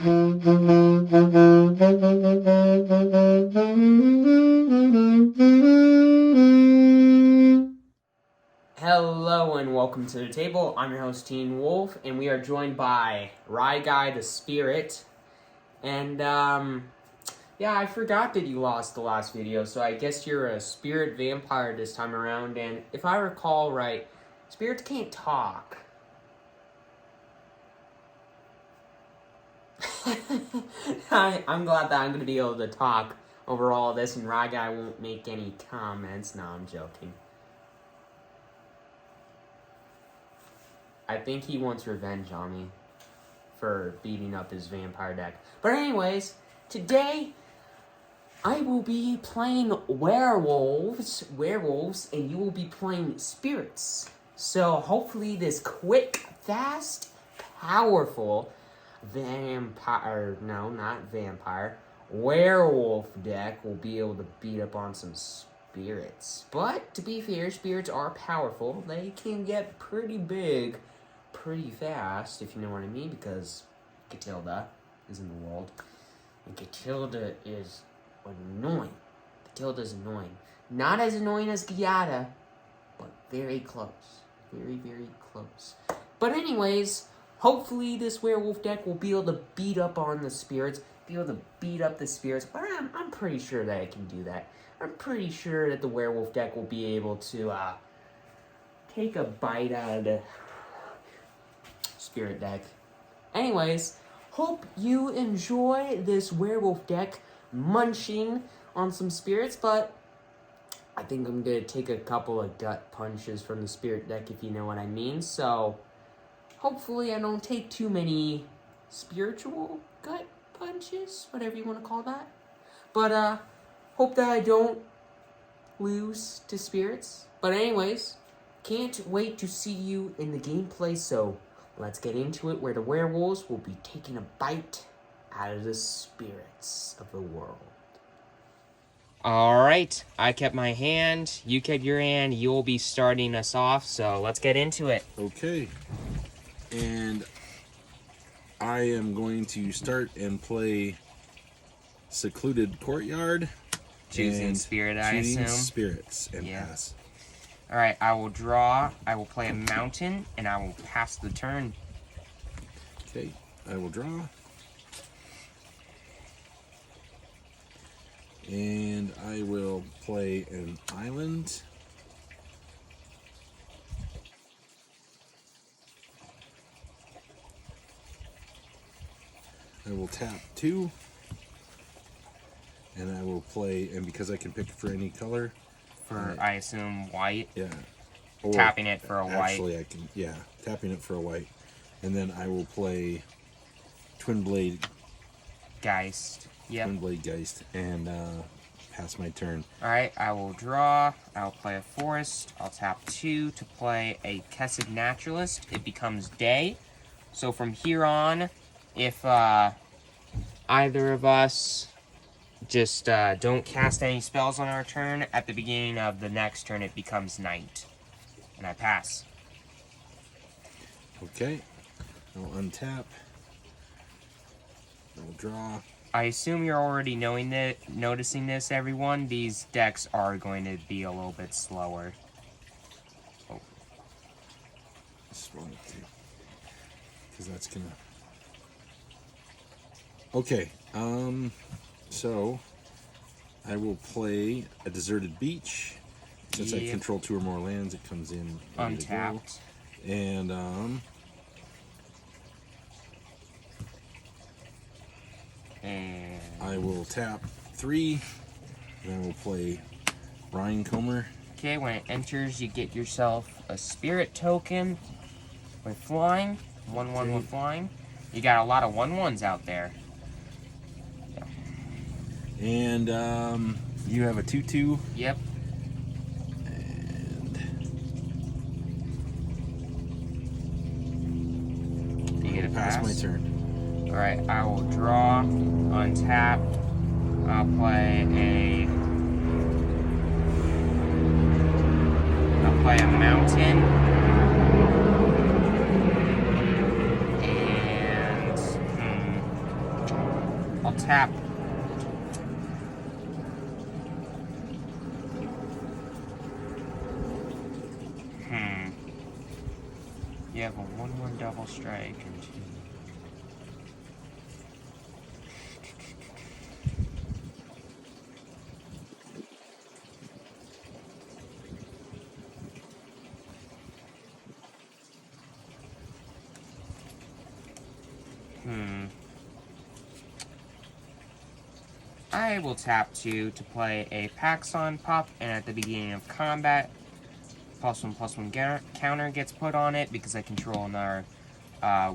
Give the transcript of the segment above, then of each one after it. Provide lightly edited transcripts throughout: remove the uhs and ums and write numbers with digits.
Hello and welcome to the table. I'm your host Teen Wolf, and we are joined by Guy the Spirit. And yeah, I forgot that you lost the last video, so I guess you're a spirit vampire this time around. And if I recall right, spirits can't talk. I'm glad that I'm going to be able to talk over all of this, and Guy won't make any comments. No, I'm joking. I think he wants revenge on me for beating up his vampire deck. But anyways, today I will be playing werewolves, and you will be playing spirits. So hopefully this quick, fast, powerful werewolf deck will be able to beat up on some spirits. But to be fair, spirits are powerful. They can get pretty big pretty fast, if you know what I mean, because Catilda is in the world, and Catilda is annoying. Catilda's annoying. Not as annoying as Giada, but very close. Very, very close. But anyways, hopefully this werewolf deck will be able to beat up on the spirits, but I'm pretty sure that I can do that. I'm pretty sure that the werewolf deck will be able to take a bite out of the spirit deck. Anyways, hope you enjoy this werewolf deck munching on some spirits, but I think I'm going to take a couple of gut punches from the spirit deck, if you know what I mean. So hopefully I don't take too many spiritual gut punches, whatever you want to call that. But hope that I don't lose to spirits. But anyways, can't wait to see you in the gameplay, so let's get into it, where the werewolves will be taking a bite out of the spirits of the world. Alright, I kept my hand, you kept your hand, you'll be starting us off, so let's get into it. Okay, and I am going to start and play Secluded Courtyard. Choosing spirit, I assume. Choosing spirits and pass. Alright, I will draw, I will play a mountain, and I will pass the turn. Okay, I will draw. And I will play an island. I will tap 2. And I will play, and because I can pick for any color. For, I assume, white? Yeah. Or tapping it for a white. Actually, I can, yeah, tapping it for a white. And then I will play Twin Blade Geist. Yep. Twin Blade Geist, and pass my turn. Alright, I will draw. I'll play a forest. I'll tap 2 to play a Kessig Naturalist. It becomes day. So from here on, if either of us just don't cast any spells on our turn, at the beginning of the next turn it becomes night. And I pass. Okay. I'll untap. I'll draw. I assume you're already noticing this, everyone. These decks are going to be a little bit slower. Oh. Because that's gonna... Okay. So I will play a Deserted Beach. Since I control 2 or more lands, it comes in untapped. And I will tap 3. And I will play Rhinecomer. Okay, when it enters, you get yourself a spirit token with flying. 1/1 with flying. You got a lot of 1/1s out there. Yeah. And you have a 2/2. Yep. And you get a pass. My turn. Alright, I will draw, untap. I'll play a mountain. And I'll tap. You have a 1/1 double strike and 2. I will tap 2 to play a Packsong Pup, and at the beginning of combat, +1/+1 counter gets put on it because I control another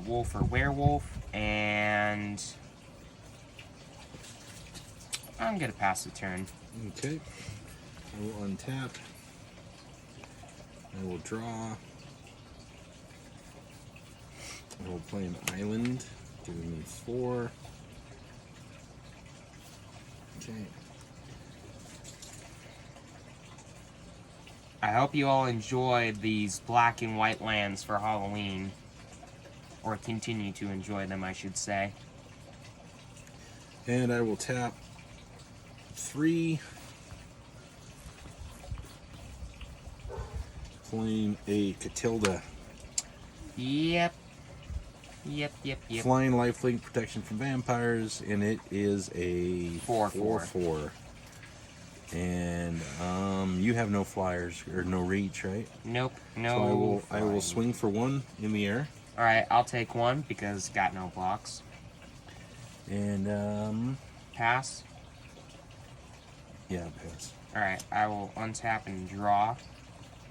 wolf or werewolf, and I'm gonna pass the turn. Okay. I will untap. I will draw. I will play an island, giving me 4. Okay. I hope you all enjoy these black and white lands for Halloween. Or continue to enjoy them, I should say. And I will tap 3. Playing a Catilda. Yep. Flying lifelink, protection from vampires, and it is a 4/4. And you have no flyers or no reach, right? Nope. No. So I will swing for 1 in the air. All right, I'll take 1 because got no blocks. And Pass. Yeah, pass. All right, I will untap and draw.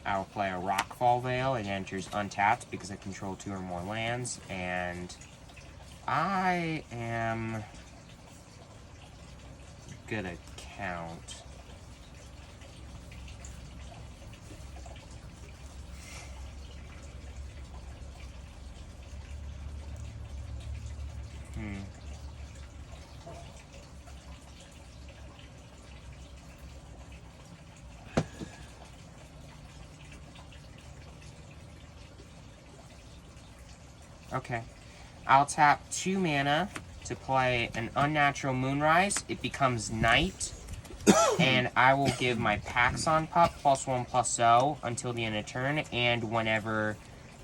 I will play a Rockfall Veil. It enters untapped because I control 2 or more lands, and I am gonna count. Okay. I'll tap 2 mana to play an Unnatural Moonrise. It becomes night. And I will give my Packsong Pup +1/+0 until the end of turn. And whenever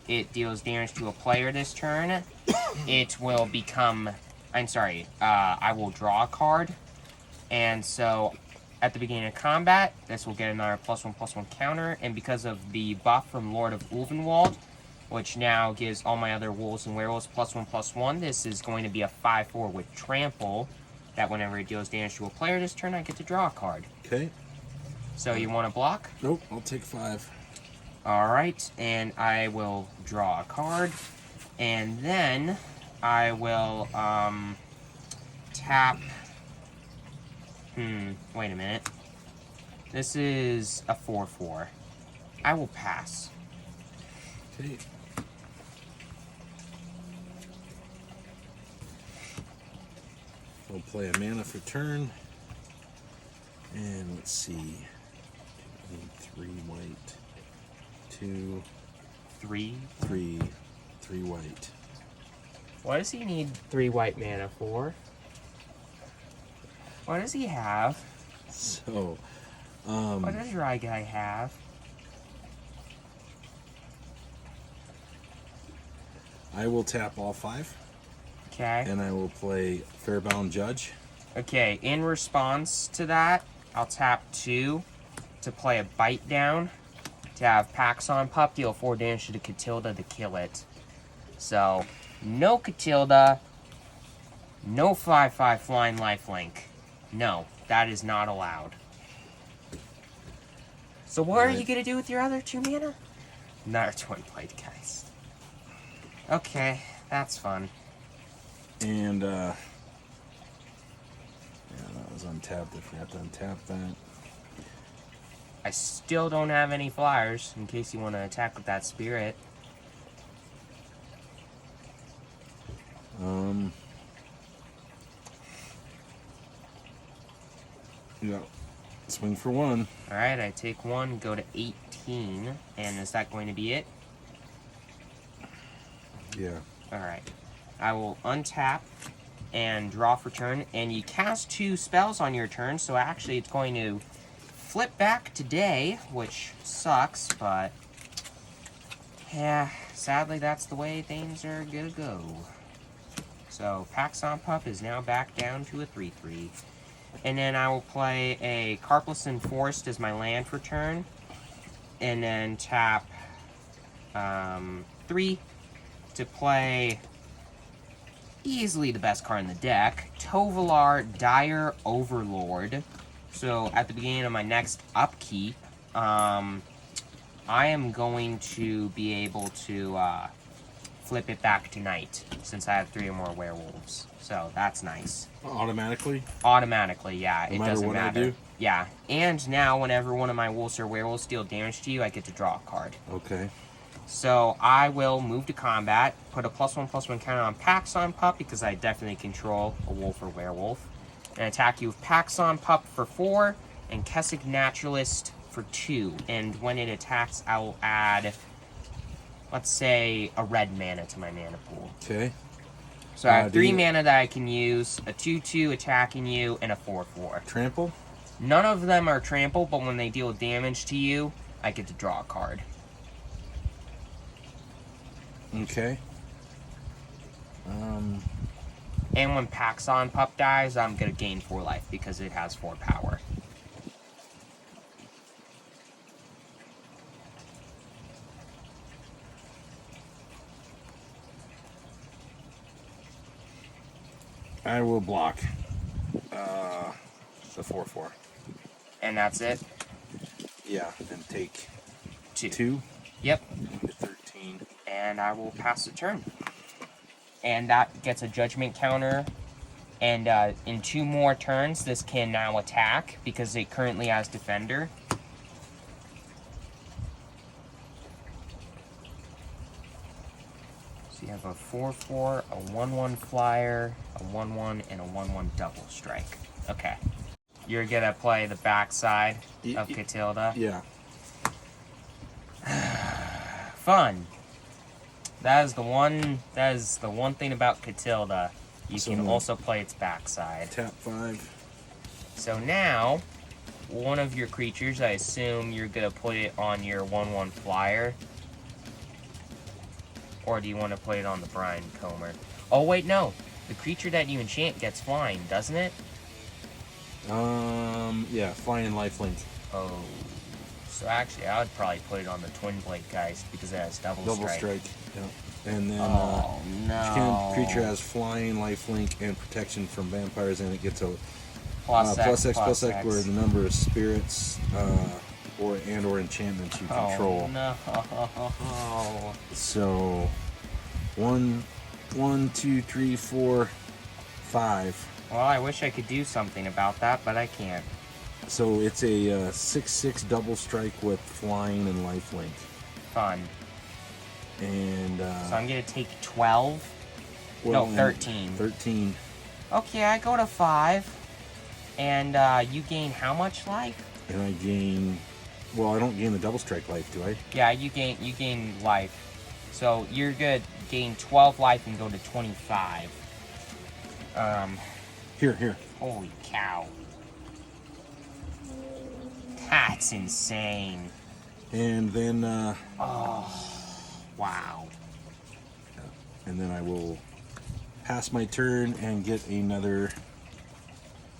it deals damage to a player this turn, it will become... I will draw a card. And so, at the beginning of combat, this will get another +1/+1 counter. And because of the buff from Lord of Ulvenwald, which now gives all my other wolves and werewolves +1/+1. This is going to be a 5/4 with trample, that whenever it deals damage to a player this turn, I get to draw a card. Okay. So you want to block? Nope, I'll take 5. Alright, and I will draw a card, and then I will tap... wait a minute. This is a 4/4. I will pass. Okay. We'll play a mana for turn. And let's see. I need 3 white. 2. 3. 3. 3 white. What does he need 3 white mana for? What does he have? So, what does Rye Guy have? I will tap all 5. Okay. And I will play Fairbound Judge. Okay, in response to that, I'll tap 2 to play a Bite Down, to have Packsong Pup deal 4 damage to the Catilda to kill it. So, no Catilda, no 5/5 flying lifelink. No, that is not allowed. So what are you going to do with your other 2 mana? Another Twin Blade Geist. Okay, that's fun. And, yeah, that was untapped. I forgot to untap that. I still don't have any flyers, in case you want to attack with that spirit. Yeah. Swing for 1. Alright, I take 1, go to 18, and is that going to be it? Yeah. Alright. I will untap and draw for turn, and you cast 2 spells on your turn, so actually it's going to flip back today, which sucks, but yeah, sadly that's the way things are gonna go. So Packsong Pup is now back down to a 3/3. And then I will play a Carplesson Forest as my land for turn, and then tap 3 to play easily the best card in the deck, Tovolar, Dire Overlord. So at the beginning of my next upkeep, I am going to be able to flip it back tonight, since I have 3 or more werewolves. So that's nice. Automatically? Automatically, yeah. No it matter doesn't what matter. I do? Yeah. And now whenever one of my wolves or werewolves deal damage to you, I get to draw a card. Okay. So I will move to combat, put a +1/+1 counter on Packsong Pup because I definitely control a wolf or werewolf, and attack you with Packsong Pup for 4 and Kessig Naturalist for 2. And when it attacks, I will add, let's say, a red mana to my mana pool. Okay. So I have 3 mana that I can use, a 2/2 attacking you, and a 4/4. Trample? None of them are trample, but when they deal damage to you, I get to draw a card. Okay. And when Packsong Pup dies, I'm going to gain 4 life because it has 4 power. I will block the 4/4. And that's it? Yeah, and take 2. 2. Yep. Into 13. And I will pass the turn. And that gets a judgment counter. And in 2 more turns, this can now attack because it currently has defender. So you have a 4/4, a 1/1 flyer, a 1/1, and a 1/1 double strike. Okay. You're gonna play the backside of Catilda. Yeah. Fun. That is the one thing about Catilda. You can also play its backside. Tap 5. So now, one of your creatures, I assume you're gonna put it on your 1/1 flyer. Or do you want to put it on the Brian Comer? Oh wait, no. The creature that you enchant gets flying, doesn't it? Yeah, flying and lifelink. Oh. So actually, I would probably put it on the Twin Blade Geist because it has double strike. Yeah. And then Oh, no. creature has flying, lifelink, and protection from vampires, and it gets a Plus plus X, X where the number of spirits or enchantments you control. Oh, no. So 1, 2, 3, 4, 5. Well, I wish I could do something about that, but I can't. So it's a 6/6 double strike with flying and lifelink. Fun. And So I'm going to take 12. well, No, 13. 13. Okay, I go to 5. And you gain how much life? And I gain. Well, I don't gain the double strike life, do I? Yeah, you gain life. So you're good. Gain 12 life and go to 25. Here. Holy cow. That's insane. And then Oh, wow. and then I will pass my turn and get another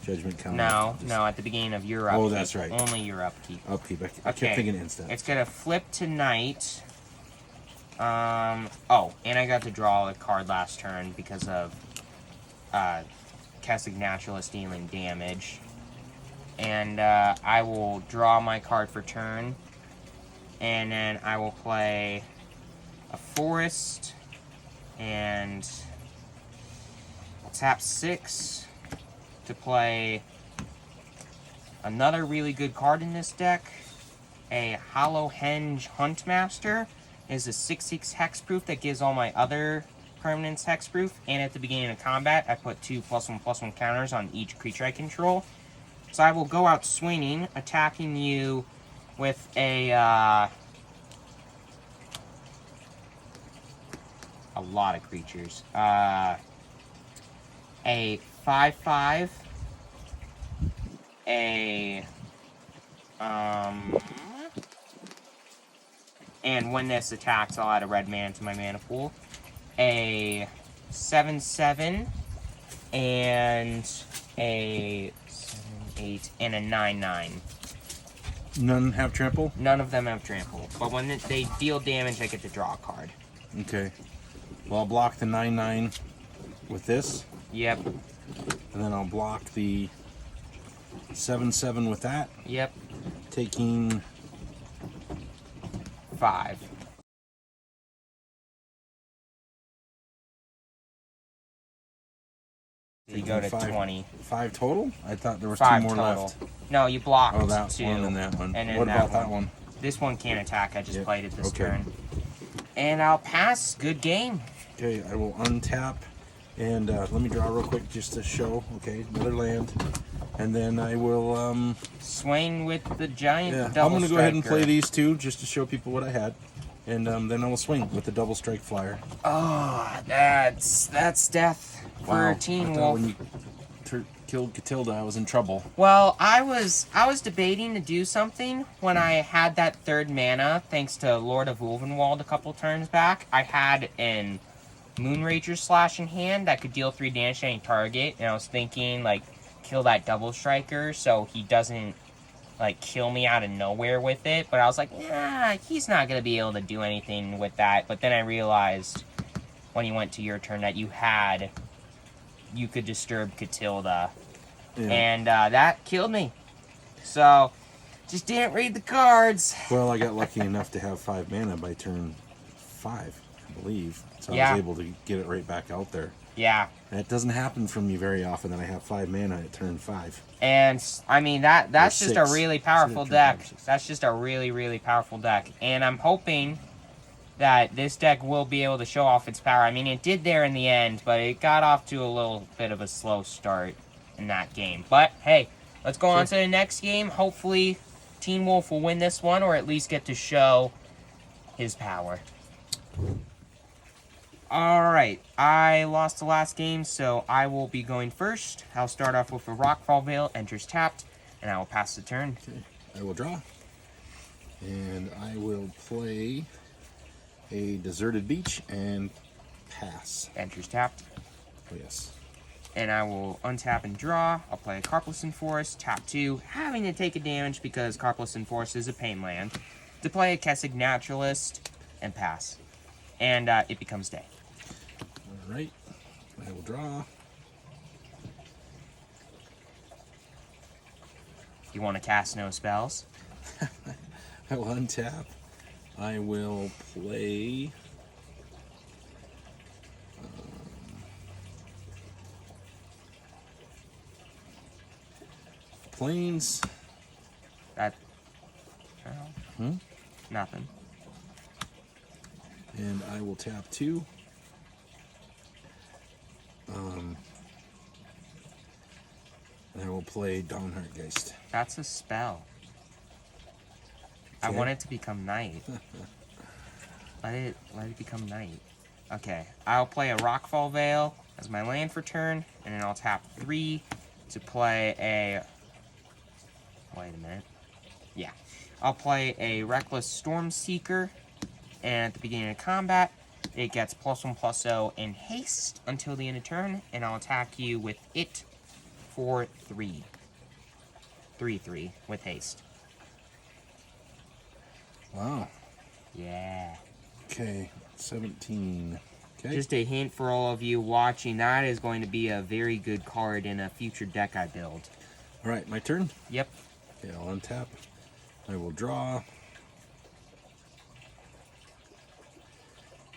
judgment counter. No, at the beginning of your upkeep. Oh, that's right. Only your upkeep. Upkeep. I kept thinking instant. It's gonna flip tonight. Oh, and I got to draw a card last turn because of Kessig Naturalist dealing damage. And I will draw my card for turn. And then I will play a forest. And I'll tap 6 to play another really good card in this deck. A Hollowhenge Huntmaster is a 6/6 hexproof that gives all my other permanents hexproof. And at the beginning of combat, I put 2 +1/+1 counters on each creature I control. So I will go out swinging, attacking you with a lot of creatures. a 5/5, a and when this attacks, I'll add a red mana to my mana pool. A 7/7 and a 7/8 and a 9/9. None have trample? None of them have trample, but when they deal damage, I get to draw a card. Okay. Well, I'll block the 9/9 with this. Yep. And then I'll block the 7/7 with that. Yep. Taking 5. So you go to 20. 5 total? I thought there was 5 2 more total. left. No, you blocked Oh, that 2. one and that one. And then What about that one? This one can't attack. I just Yep. played it this Okay. turn. And I'll pass. Good game. Okay, I will untap and let me draw real quick just to show. Okay, another land. And then I will, Swing with the giant yeah, double I'm going to go ahead and striker. play these two just to show people what I had. And then I will swing with the double strike flyer. Oh, that's death for Wow, Teen I thought Wolf. when you killed Catilda, I was in trouble. Well, I was debating to do something when I had that 3rd mana, thanks to Lord of Ulvenwald a couple turns back. I had an Moonrager slash in hand that could deal 3 damage to any target, and I was thinking, like, kill that double striker so he doesn't, like, kill me out of nowhere with it. But I was like, nah, he's not going to be able to do anything with that. But then I realized when you went to your turn that you could disturb Catilda. Yeah. And that killed me. So, just didn't read the cards. Well, I got lucky enough to have 5 mana by turn 5, I believe. So I Yeah. was able to get it right back out there. Yeah. That doesn't happen for me very often that I have 5 mana at turn 5. And, I mean, that's Or just a 6. really powerful Turn deck. 5, 6. That's just a really, really powerful deck. And I'm hoping that this deck will be able to show off its power. I mean, it did there in the end, but it got off to a little bit of a slow start in that game. But, hey, let's go on to the next game. Hopefully, Teen Wolf will win this one, or at least get to show his power. Alright, I lost the last game, so I will be going first. I'll start off with a Rockfall Veil, enters tapped, and I will pass the turn. Okay, I will draw. And I will play a Deserted Beach and pass. Enters tapped. Oh, yes. And I will untap and draw. I'll play a Carplisson Forest, tap 2, having to take a damage because Carplisson Forest is a pain land. To play a Kessig Naturalist, and pass. And it becomes day. Alright, I will draw. You want to cast no spells? I will untap. I will play... Plains. That... Hmm? Nothing. And I will tap 2. And I will play Dawnheartgeist. That's a spell. I Okay. want it to become night. Let it become night. Okay, I'll play a Rockfall Veil as my land for turn, and then I'll tap 3 to play a... Wait a minute. Yeah. I'll play a Reckless Stormseeker, and at the beginning of combat, it gets +1/+0 in haste until the end of turn, and I'll attack you with it for 3. 3/3 with haste. Wow. Yeah. Okay, 17. Okay. Just a hint for all of you watching, that is going to be a very good card in a future deck I build. Alright, my turn. Yep. Okay, I'll untap. I will draw.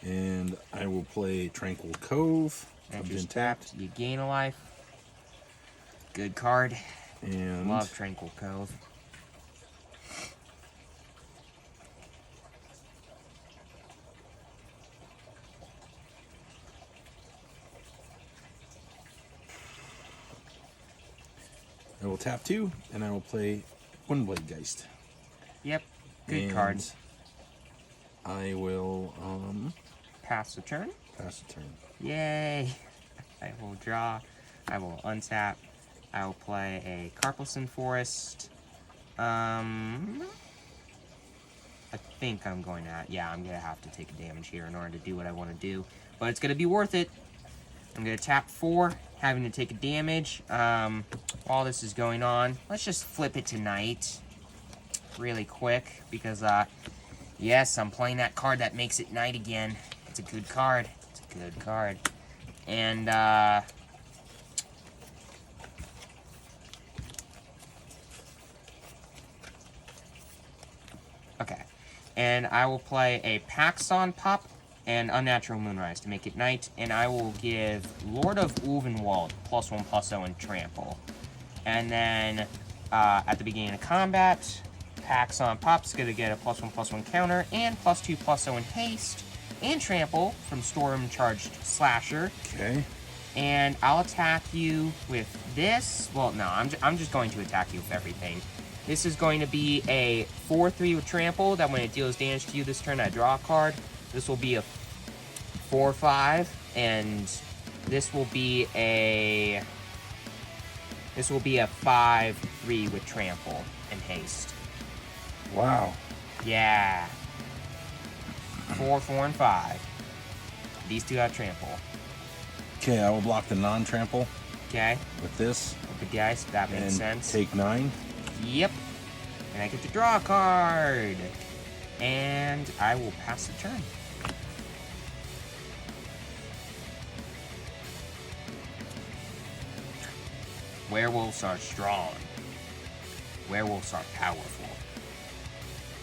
And I will play Tranquil Cove. And I've just been tapped. You gain a life. Good card. And Love Tranquil Cove. I will tap 2, and I will play Windblade Geist. Yep. Good And cards. I will Pass the turn. pass the turn. Yay. I will draw. I will untap. I will play a Carpelson Forest. I think I'm going to... Yeah, I'm going to have to take a damage here in order to do what I want to do. But it's going to be worth it. I'm going to tap 4, having to take a damage. While this is going on, let's just flip it to night really quick. Because, yes, I'm playing that card that makes it night again. It's a good card. It's a good card. And, okay. And I will play a Packsong Pup and Unnatural Moonrise to make it night. And I will give Lord of Ulvenwald +1/+0 and Trample. And then, at the beginning of combat, Packsong Pup's going to get a +1/+1 counter and +2/+0 in haste and trample from Storm Charged Slasher. Okay. And I'll attack you with this. Well, no, I'm just going to attack you with everything. This is going to be a 4/3 with trample, that when it deals damage to you this turn, I draw a card. This will be a 4/5, and this will be a 5/3 with trample and haste. Wow. Yeah. 4, 4, and 5. These two have trample. Okay, I will block the non-trample Okay. with this. With the dice, that makes And sense. take 9. Yep. And I get to draw a card. And I will pass the turn. Werewolves are strong. Werewolves are powerful.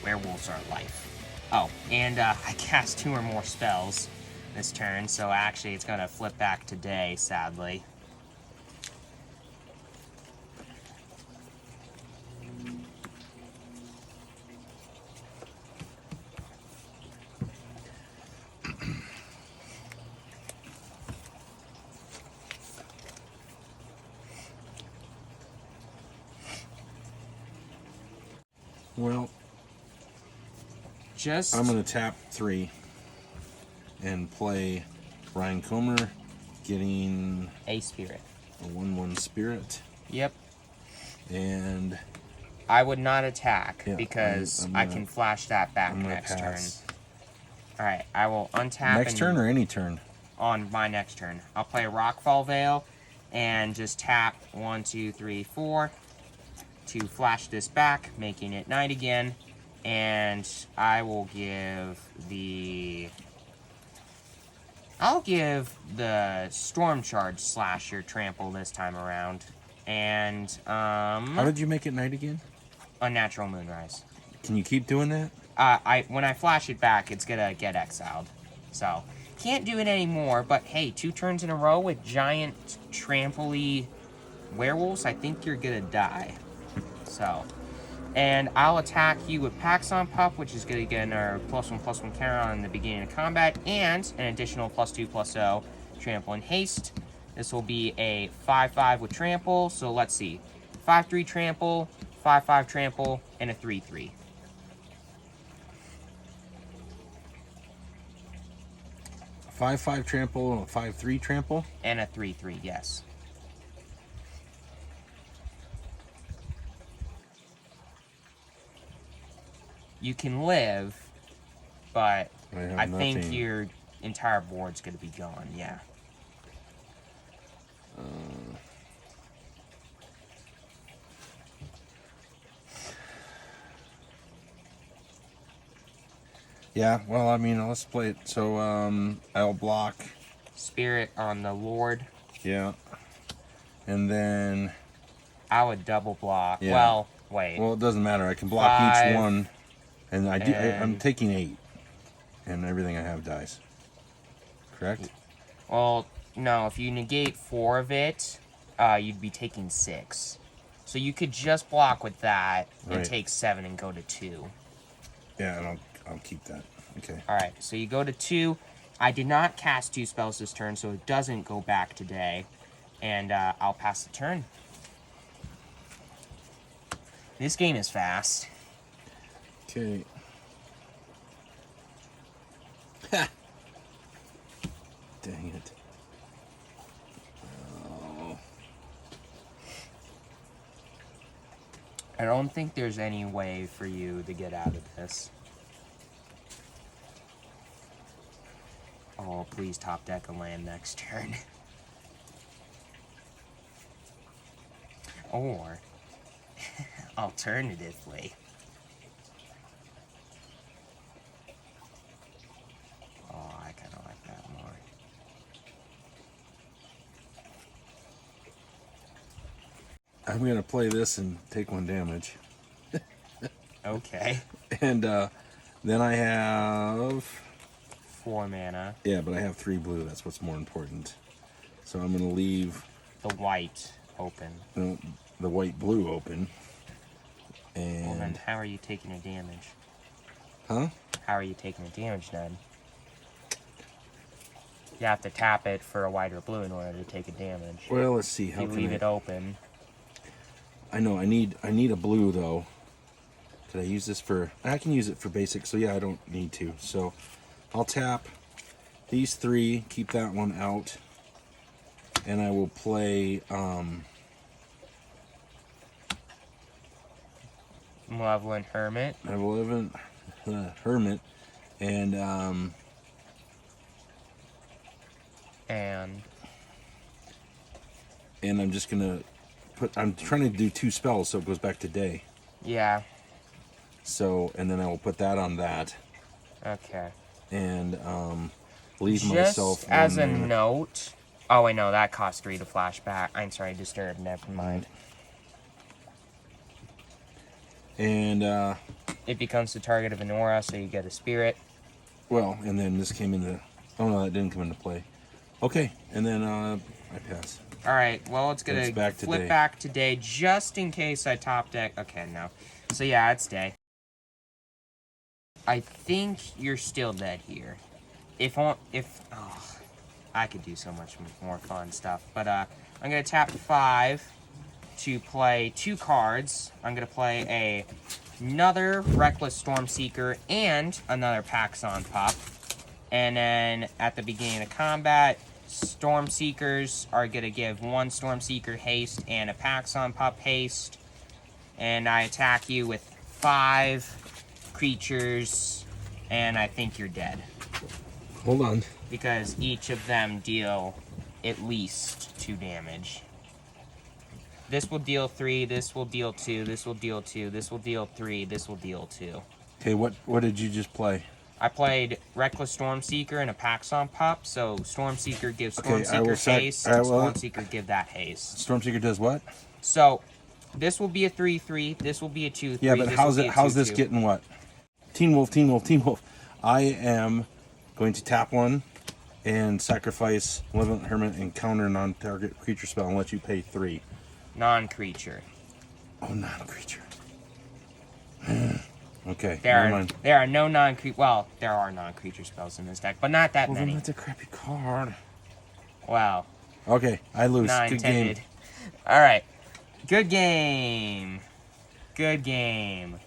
Werewolves are life. Oh, and I cast 2 or more spells this turn, so actually it's going to flip back to day, sadly. Well, Just... I'm going to tap 3 and play Ryan Comer, getting a spirit. a 1/1 spirit. Yep. And I would not attack Yeah, because I'm I gonna- can flash that back I'm going to next pass. turn. Alright, I will untap Next and turn or any turn? on my next turn. I'll play Rockfall Veil and just tap 1, 2, 3, 4 to flash this back, making it night again. And I will give the... I'll give the Storm Charge Slasher trample this time around. And, How did you make it night again? Unnatural Moonrise. Can you keep doing that? When I flash it back, it's gonna get exiled. So, can't do it anymore, but hey, 2 turns in a row with giant trample-y werewolves, I think you're gonna die. So, and I'll attack you with Packsong Pup, which is gonna get our +1/+1 counter on the beginning of combat, and an additional +2/+0 trample and haste. This will be a 5/5 with trample, so let's see. 5/3 trample, 5/5 trample, and a 3/3. 5/5 trample and a 5/3 trample? And a 3/3, yes. You can live, but I think nothing. your entire board's going to be gone, yeah. Yeah, well, I mean, let's play it. So, I'll block. Spirit on the Lord. Yeah. And then... I would double block. Yeah. Well, wait. Well, it doesn't matter. I can block 5, each one. And I'm and- taking 8. And everything I have dies. Correct? Well, no, if you negate 4 of it, you'd be taking 6. So you could just block with that and Right. take 7 and go to 2. Yeah, and I'll keep that. Okay. Alright, so you go to 2. I did not cast 2 spells this turn, so it doesn't go back today. And I'll pass the turn. This game is fast. Okay. Dang it. Oh. I don't think there's any way for you to get out of this. Oh, please top deck a land next turn. Or, alternatively, oh, I kind of like that more. I'm going to play this and take 1 damage. Okay. And then I have... 4 mana. Yeah, but I have 3 blue. That's what's more important. So I'm going to leave... The white open. No, the white-blue open. And... Well, then how are you taking a damage? Huh? How are you taking a damage, then? You have to tap it for a white or blue in order to take a damage. Well, let's see. If How you can leave it open... I know, I need a blue, though. Could I use this for... I can use it for basic, so yeah, I don't need to. So, I'll tap these 3, keep that one out, and I will play, Malevolent Hermit. Malevolent Hermit, and, and I'm just gonna put... I'm trying to do 2 spells, so it goes back to day. Yeah. So, and then I will put that on that. Okay. And leave Just myself as a mana. note. Oh wait, no, that costs 3 to flashback. I'm sorry, disturb. Never mind. And It becomes the target of an aura, so you get a spirit. well, and then this came into... Oh no, that didn't come into play. Okay, and then I pass. All right. Well, it's gonna It's back to flip day. back to day just in case I top deck. Okay, no. So yeah, it's day. I think you're still dead here. Oh, I could do so much more fun stuff. But I'm gonna tap 5 to play 2 cards. I'm gonna play another Reckless Stormseeker and another Packsong Pup. And then at the beginning of combat, Stormseekers are gonna give 1 Stormseeker haste and a Packsong Pup haste. And I attack you with 5 creatures, and I think you're dead. Hold on. Because each of them deal at least 2 damage. This will deal 3, this will deal 2, this will deal 2, this will deal 3, this will deal 2. Okay, what did you just play? I played Reckless Stormseeker and a Packsong Pup, so Stormseeker gives Okay, I will Stormseeker haste, I and will- Stormseeker give that haste. Stormseeker does what? So, this will be a 3/3, this will be a 2/3, Yeah, but this how's will be it? a How's this 2/2. getting what? Teen Wolf, Teen Wolf, Teen Wolf. I am going to tap 1 and sacrifice Malevolent Hermit and counter non-target creature spell and let you pay 3. Non-creature. Oh, non-creature. Okay, There never are, mind. there are no non-creature... Well, there are non-creature spells in this deck, but not that Well, then many. that's a crappy card. Wow. Okay, I lose. Not Good intended. game. Alright. Good game. Good game.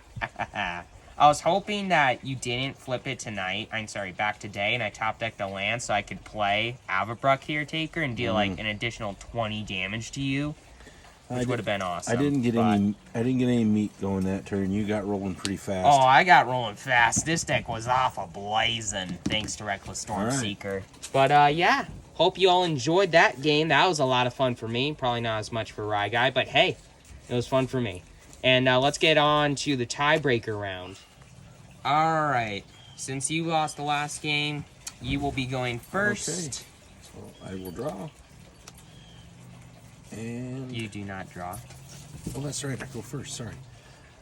I was hoping that you didn't flip it tonight. I'm sorry, back today, and I top decked the land so I could play Avabruck Caretaker and deal like an additional 20 damage to you, which would have been awesome. I didn't get any meat going that turn. You got rolling pretty fast. Oh, I got rolling fast. This deck was off a blazing thanks to Reckless Stormseeker. But yeah, hope you all enjoyed that game. That was a lot of fun for me. Probably not as much for Rye Guy, but hey, it was fun for me. And let's get on to the tiebreaker round. All right. Since you lost the last game, you will be going first. Okay. So I will draw. And You do not draw. oh, that's right. I go first. Sorry.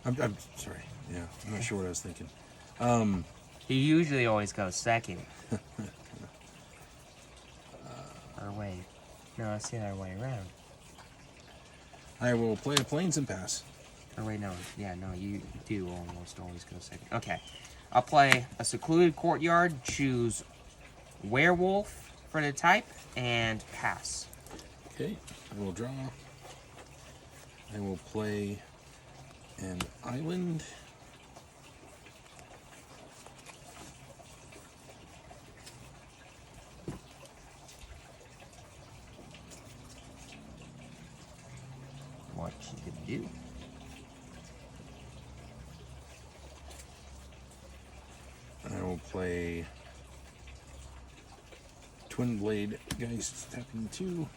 I'm sorry. Yeah, I'm not sure what I was thinking. He usually always goes second. Or wait. No, it's the other way around. I will play a Plains and pass. Or wait, no. Yeah, no, you do almost always go second. Okay. I'll play a Secluded Courtyard, choose Werewolf for the type, and pass. Okay, I will draw. I will play an island. What you could do. will play Twin Blade Geist, tapping 2.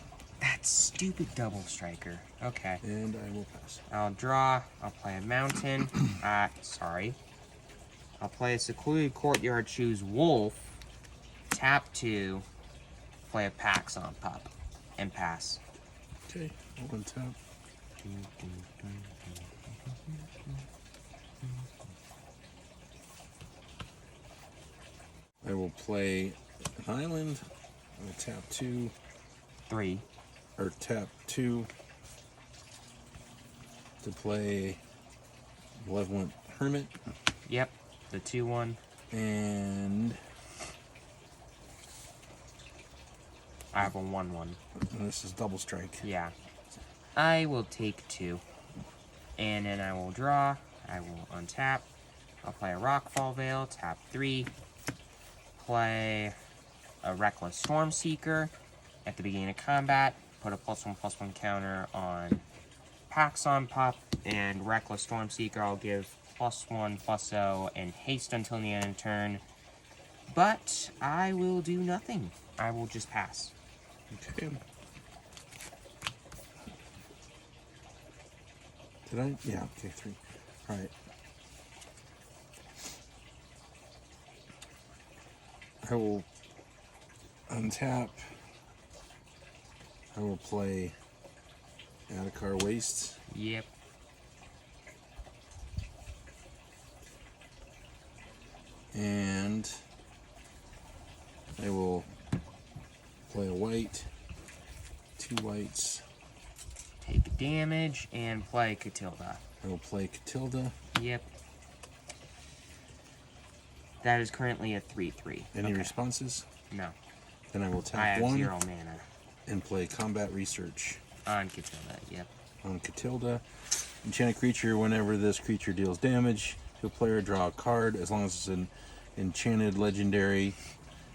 That stupid double striker. Okay. And I will pass. I'll draw. I'll play a mountain. Sorry. I'll play a secluded courtyard, choose wolf, tap 2, play a Packsong Pup, and pass. Okay, I'll untap. I will play an island. I will tap 2. 3. Or tap 2 to play Malevolent Hermit. Yep, the 2/1. And I have a 1/1. this is double strike. Yeah. I will take 2. And then I will draw. I will untap. I'll play a Rockfall Veil, tap 3. Play a Reckless Stormseeker at the beginning of combat. Put a +1/+1 counter on Packsong Pup and Reckless Stormseeker. I'll give +1/+0 and haste until the end of turn. But I will do nothing. I will just pass. Okay. Did I? Yeah, okay, 3. Alright. I will untap. I will play Adakar Waste. Yep. And I will play a white, 2 whites. Take damage and play Catilda. I will play Catilda. Yep. That is currently a 3/3. Any responses? No. Then I will I tap have 1 0 mana and play Combat Research on Catilda. Yep. on Catilda. Enchanted creature, whenever this creature deals damage to a player, draw a card. As long as it's an enchanted legendary,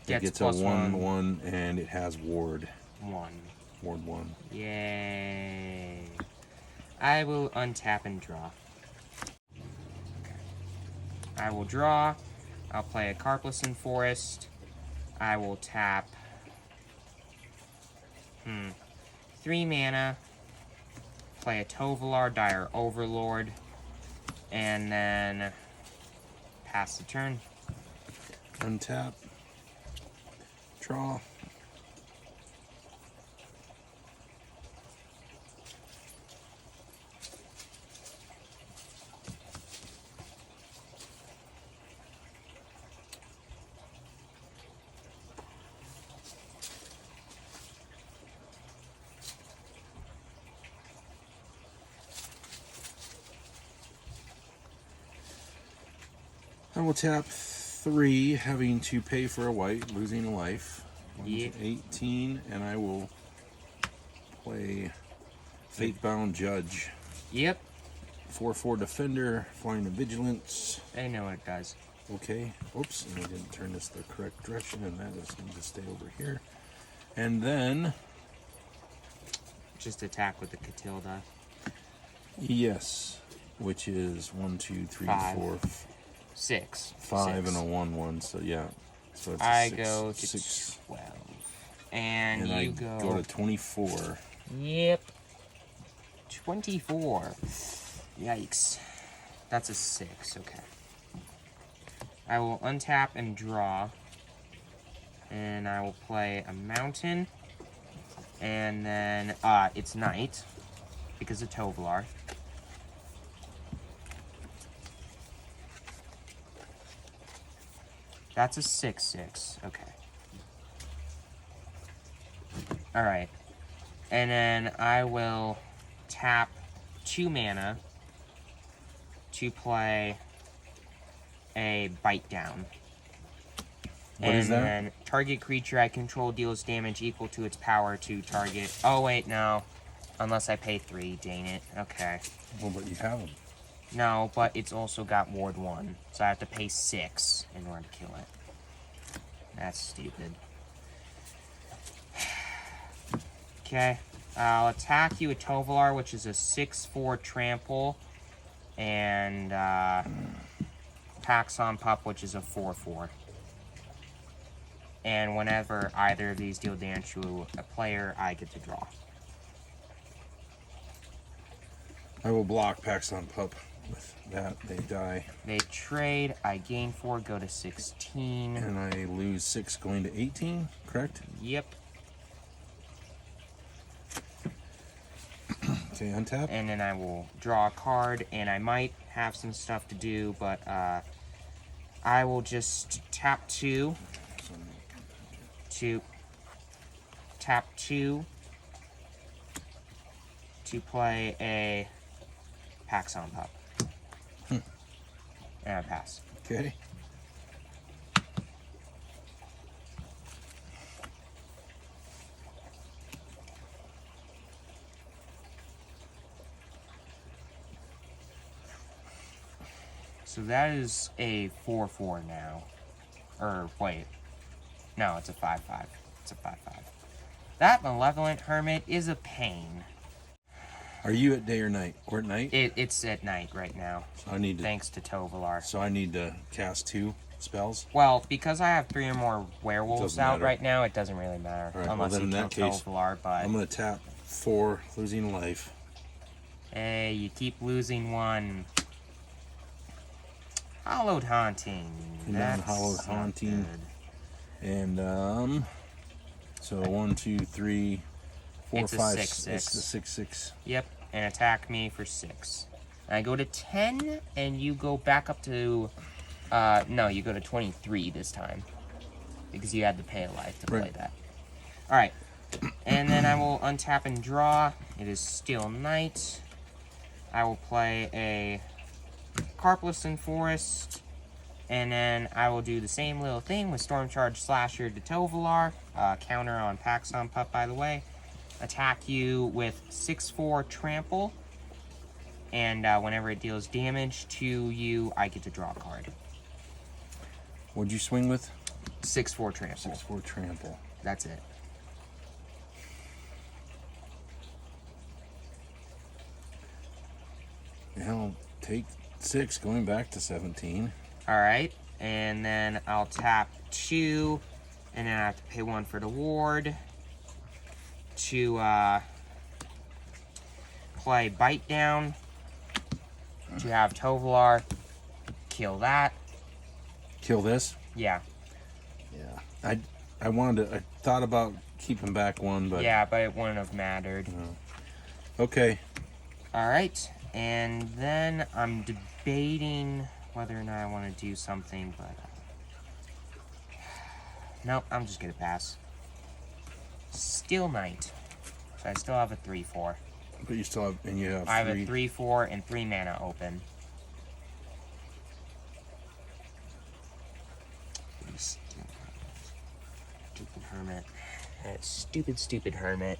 it gets a +1. 1/1 and it has Ward. 1. Ward 1. Yay. I will untap and draw. Okay. I will draw. I'll play a Carplison Forest. I will tap 3 mana. Play a Tovolar, Dire Overlord. And then pass the turn. Untap. Draw. I will tap 3, having to pay for a white, losing a life. 1 Yeah. to 18, and I will play Fatebound Judge. Yep. 4/4 Defender, flying to Vigilance. I know what it does. Okay. Oops, and I didn't turn this the correct direction, and that is going to stay over here. And then, Just attack with the Catilda. yes, which is 1, 2, 3, 5. 4, 6. 5 6. and a 1/1. So yeah, so it's a I 6, go to 6, 12. And you I go to 24. Yep. 24. Yikes. That's a 6. Okay. I will untap and draw. And I will play a mountain. And then, it's night. Because of Tovolar. That's a 6/6. Okay. Alright. And then I will tap 2 mana to play a Bite Down. What is that? And then target creature I control deals damage equal to its power to target. Oh, wait, no. Unless I pay 3, dang it. Okay. Well, but you have them. No, but it's also got Ward 1. So I have to pay 6 in order to kill it. That's stupid. Okay. I'll attack you with Tovolar, which is a 6/4 trample. And Packsong Pup, which is a 4/4. And whenever either of these deal damage to a player, I get to draw. I will block Packsong Pup with that. They die. They trade. I gain 4, go to 16. And I lose 6 going to 18, correct? Yep. Okay, untap. And then I will draw a card, and I might have some stuff to do, but I will just tap 2 to play a Packsong Pup. And I pass. Okay. So that is a 4/4 now. Or wait. No, it's a 5/5. It's a 5/5. That Malevolent Hermit is a pain. Are you at day or night? Or at night? It's at night right now. So I need to. Thanks to Tovolar. So I need to cast 2 spells. Well, because I have 3 or more werewolves Doesn't out matter. right now, it doesn't really matter. All right, well, Unless then you in kill that case, Tovolar, but I'm gonna tap 4, losing life. hey, you keep losing 1. Hollowed Haunting. And That's Hollowed not Haunting. good. And so 1, 2, 3, 4, It's a 5, 6/6. It's a 6/6. Yep, and attack me for 6. And I go to 10, and you go back up to... no, you go to 23 this time. Because you had to pay a life to play Right. that. Alright. And then I will untap and draw. It is still night. I will play a Carpless and Forest. And then I will do the same little thing with Storm Charge Slasher to Tovolar. Counter on Packsong Pup, by the way. Attack you with 6/4 Trample. And whenever it deals damage to you, I get to draw a card. What'd you swing with? 6/4 Trample. 6/4 trample. That's it. I'll take 6, going back to 17. Alright. And then I'll tap 2. And then I have to pay 1 for the ward. To play Bite Down. To have Tovolar kill that. Kill this? Yeah. Yeah. I wanted to. I thought about keeping back 1, but Yeah, but it wouldn't have mattered. okay. Alright. And then I'm debating whether or not I want to do something, but... nope, I'm just gonna pass. Still night. So I still have a 3/4. But you still have, and you have I have 3. a 3/4 and 3 mana open. Stupid hermit. That stupid hermit.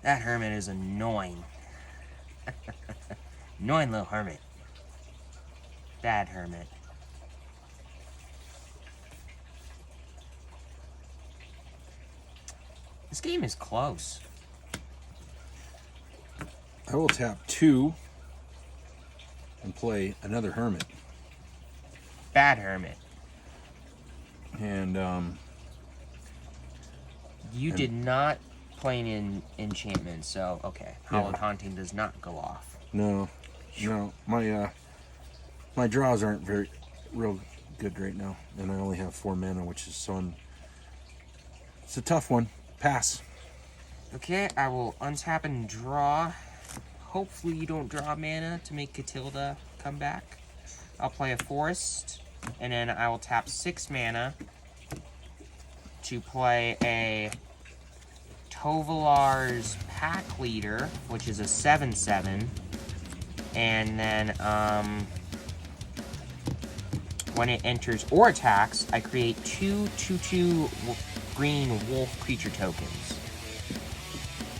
That hermit is annoying. Annoying little hermit. Bad hermit. This game is close. I will tap 2 and play another hermit. Bad hermit. And You did not play an enchantment, so okay. Hallowed Haunting does not go off. no, my draws aren't real good right now, and I only have 4 mana, which is it's a tough one. Pass. Okay, I will untap and draw. Hopefully you don't draw mana to make Catilda come back. I'll play a forest, and then I will tap 6 mana to play a Tovolar's Packleader, which is a 7/7. And then when it enters or attacks, I create 2 2/2 green wolf creature tokens.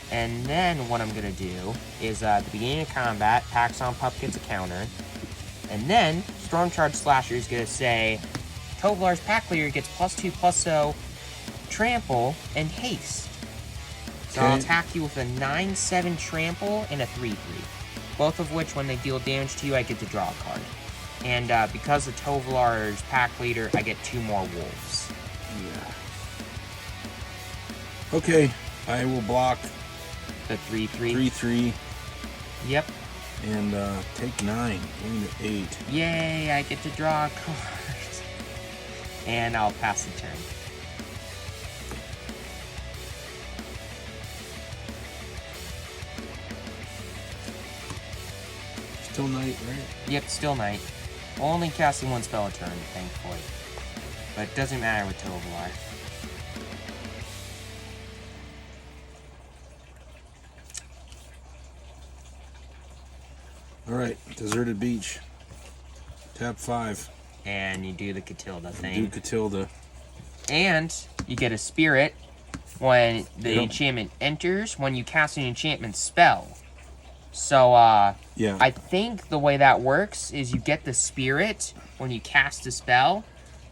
And then what I'm gonna do is at the beginning of combat, Packsong Pup gets a counter. And then Storm Charge Slasher is gonna say Tovolar's Packleader gets +2/+0 trample and haste. So I'll Okay. attack you with a 9/7 trample and a 3/3. Both of which, when they deal damage to you, I get to draw a card. And because of Tovolar's Packleader, I get 2 more wolves. Yeah. Okay, I will block The 3/3. 3/3 Yep. and take 9, going to 8. Yay! I get to draw a card. And I'll pass the turn. Still night, right? Yep, still night. Only casting one spell a turn, thankfully. But it doesn't matter with Tovolar. Alright, Deserted Beach. Tap 5. And you do the Catilda Do thing. Catilda. And you get a spirit when the Yep. enchantment enters when you cast an enchantment spell. So, Yeah. I think the way that works is you get the spirit when you cast a spell,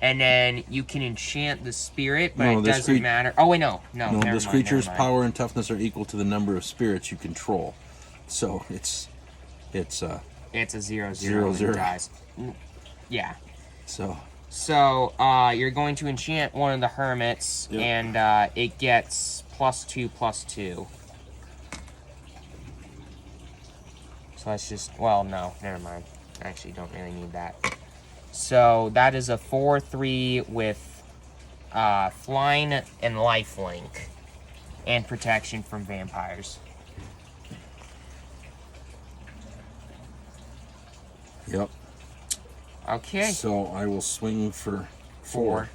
and then you can enchant the spirit, but No, it this doesn't matter. Oh, wait, no. No, never this mind, creature's never mind. power and toughness are equal to the number of spirits you control. So it's It's a 0/0 0/0. and dies. Yeah. so So, you're going to enchant one of the hermits, Yep. and it gets +2/+2. So that's just, well, no, never mind. I actually don't really need that. So that is a 4/3 with flying and lifelink and protection from vampires. yep. Okay. So I will swing for 4.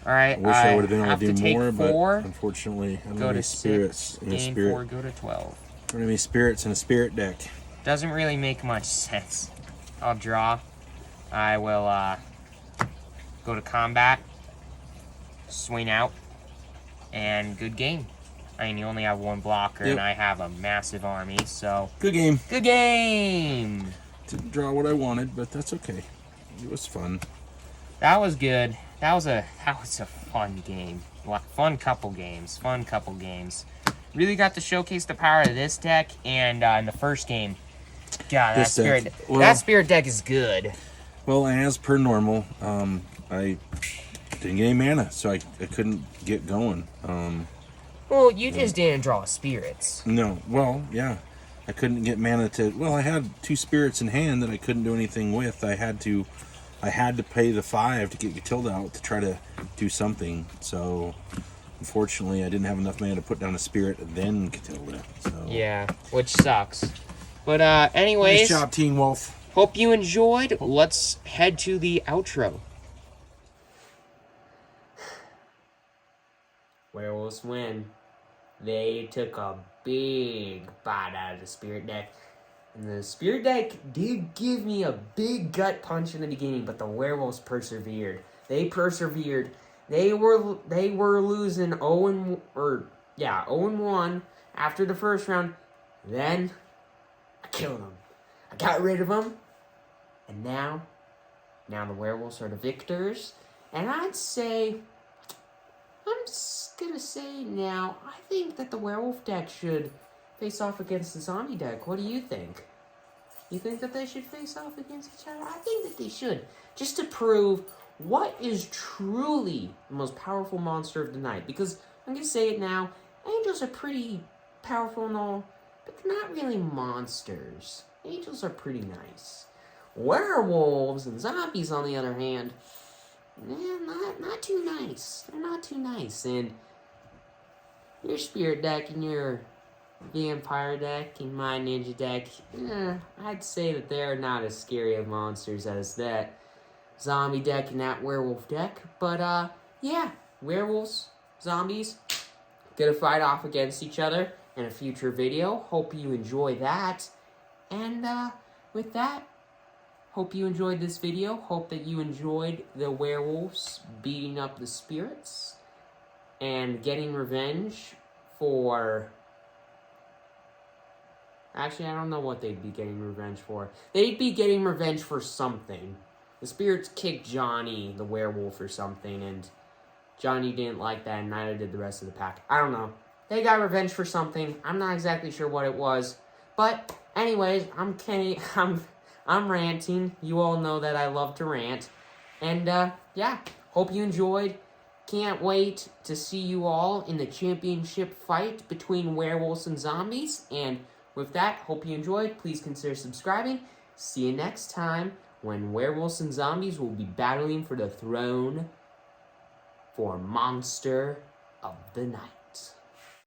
All right. I wish I would have been able have to do take more, 4, but unfortunately I don't go have to any spirits 6, in a gain spirit. 4, go to 12. I don't have any spirits in a spirit deck. Doesn't really make much sense. I'll draw. I will go to combat, swing out, and good game. I mean, you only have one blocker, Yep. and I have a massive army, so Good game. good game. Didn't draw what I wanted, but that's okay. It was fun. That was good. That was a fun game. Fun couple games. Really got to showcase the power of this deck, and in the first game, God, This deck, that spirit deck is good. Well, as per normal, I didn't get any mana, so I couldn't get going. Well, you just didn't draw spirits. No, well, yeah. I couldn't get mana to... Well, I had 2 spirits in hand that I couldn't do anything with. I had to pay the 5 to get Catilda out to try to do something. So, unfortunately, I didn't have enough mana to put down a spirit, then Catilda. So. Yeah, which sucks. But anyways, Nice job, Teen Wolf. hope you enjoyed. Let's head to the outro. Werewolves win. They took a big bite out of the spirit deck. And the spirit deck did give me a big gut punch in the beginning, but the werewolves persevered. They persevered. They were losing 0-1 after the first round. Then I killed them. I got rid of them. And now the werewolves are the victors. And I'm just gonna say now, I think that the werewolf deck should face off against the zombie deck. What do you think? You think that they should face off against each other? I think that they should. Just to prove what is truly the most powerful monster of the night. Because I'm gonna say it now, angels are pretty powerful and all, but they're not really monsters. Angels are pretty nice. Werewolves and zombies, on the other hand, not too nice. They're not too nice. And your spirit deck and your vampire deck and my ninja deck, I'd say that they're not as scary of monsters as that zombie deck and that werewolf deck. But yeah, werewolves, zombies, gonna fight off against each other in a future video. Hope you enjoy that. And with that, hope you enjoyed this video. Hope that you enjoyed the werewolves beating up the spirits and getting revenge for... Actually, I don't know what they'd be getting revenge for. They'd be getting revenge for something. The spirits kicked Johnny, the werewolf, or something, and Johnny didn't like that, and neither did the rest of the pack. I don't know. They got revenge for something. I'm not exactly sure what it was. But, anyways, I'm ranting. You all know that I love to rant. And, yeah, hope you enjoyed. Can't wait to see you all in the championship fight between werewolves and zombies. And with that, hope you enjoyed. Please consider subscribing. See you next time when werewolves and zombies will be battling for the throne for Monster of the Night.